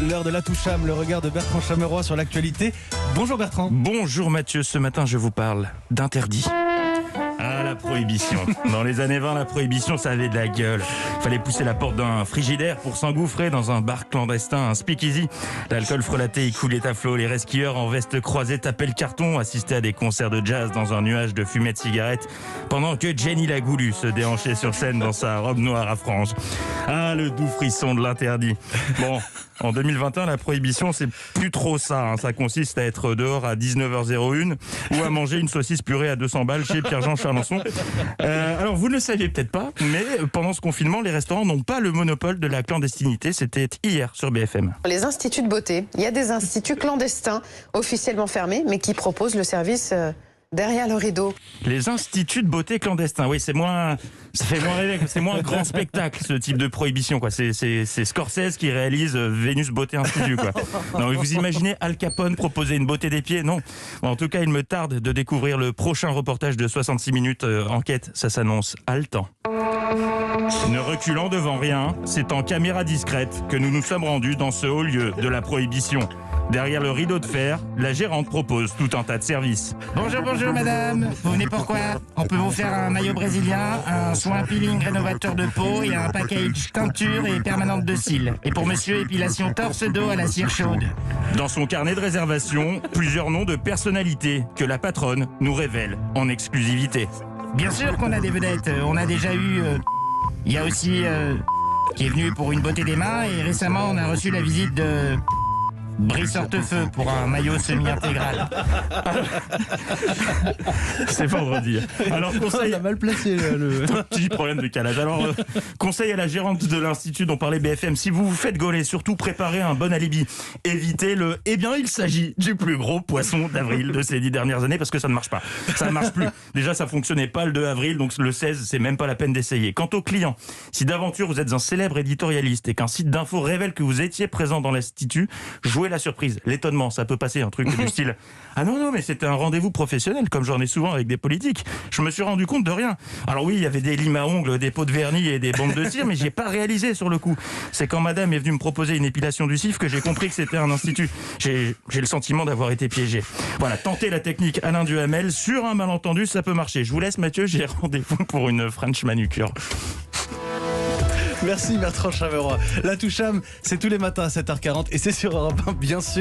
L'heure de la Toucham, le regard de Bertrand Chameroy sur l'actualité. Bonjour Bertrand. Bonjour Mathieu, ce matin je vous parle d'interdit. Ah, la prohibition. Dans les années 20, la prohibition, ça avait de la gueule. Fallait pousser la porte d'un frigidaire pour s'engouffrer dans un bar clandestin, un speakeasy. L'alcool frelaté y coulait à flot. Les resquilleurs en veste croisée tapaient le carton, assistaient à des concerts de jazz dans un nuage de fumée de cigarettes, pendant que Jenny Lagoulu se déhanchait sur scène dans sa robe noire à franges. Ah, le doux frisson de l'interdit. Bon, en 2021, la prohibition, c'est plus trop ça. Ça consiste à être dehors à 19h01 ou à manger une saucisse purée à 200 balles chez Pierre-Jean Chalençon. Alors, vous ne le saviez peut-être pas, mais pendant ce confinement, les restaurants n'ont pas le monopole de la clandestinité. C'était hier sur BFM. Les instituts de beauté, il y a des instituts clandestins officiellement fermés, mais qui proposent le service derrière le rideau. Les instituts de beauté clandestins, oui, ça fait moins rêver, c'est moins un grand spectacle, ce type de prohibition, quoi. C'est Scorsese qui réalise Vénus Beauté Institut, quoi. Non, mais vous imaginez Al Capone proposer une beauté des pieds? Non. Bon, en tout cas, il me tarde de découvrir le prochain reportage de 66 minutes enquête. Ça s'annonce haletant. Ne reculant devant rien, c'est en caméra discrète que nous nous sommes rendus dans ce haut lieu de la prohibition. Derrière le rideau de fer, la gérante propose tout un tas de services. Bonjour madame, vous venez pourquoi? On peut vous faire un maillot brésilien, un soin peeling rénovateur de peau et un package teinture et permanente de cils. Et pour monsieur, épilation torse-dos à la cire chaude. Dans son carnet de réservation, plusieurs noms de personnalités que la patronne nous révèle en exclusivité. Bien sûr qu'on a des vedettes, on a déjà eu... Il y a aussi... qui est venu pour une beauté des mains et récemment on a reçu la visite de... Brice Hortefeux pour un maillot semi-intégral. C'est vendredi. Alors, conseil... On a mal placé le... Petit problème de calage. Alors, conseil à la gérante de l'institut dont parlait BFM, si vous vous faites gauler, surtout préparez un bon alibi. Évitez le « Eh bien, il s'agit du plus gros poisson d'avril de ces 10 dernières années » parce que ça ne marche pas. Ça ne marche plus. Déjà, ça fonctionnait pas le 2 avril, donc le 16, c'est même pas la peine d'essayer. Quant aux clients, si d'aventure vous êtes un célèbre éditorialiste et qu'un site d'info révèle que vous étiez présent dans l'institut, jouez la surprise, l'étonnement, ça peut passer, un truc du style « Ah non, mais c'était un rendez-vous professionnel, comme j'en ai souvent avec des politiques. Je me suis rendu compte de rien. » Alors oui, il y avait des limes à ongles, des pots de vernis et des bombes de cire, mais j'ai pas réalisé sur le coup. C'est quand madame est venue me proposer une épilation du cif que j'ai compris que c'était un institut. J'ai le sentiment d'avoir été piégé. Voilà, tentez la technique Alain Duhamel, sur un malentendu, ça peut marcher. Je vous laisse Mathieu, j'ai rendez-vous pour une French manucure. Merci Bertrand Chameroy. La Toucham, c'est tous les matins à 7h40 et c'est sur Europe 1, bien sûr.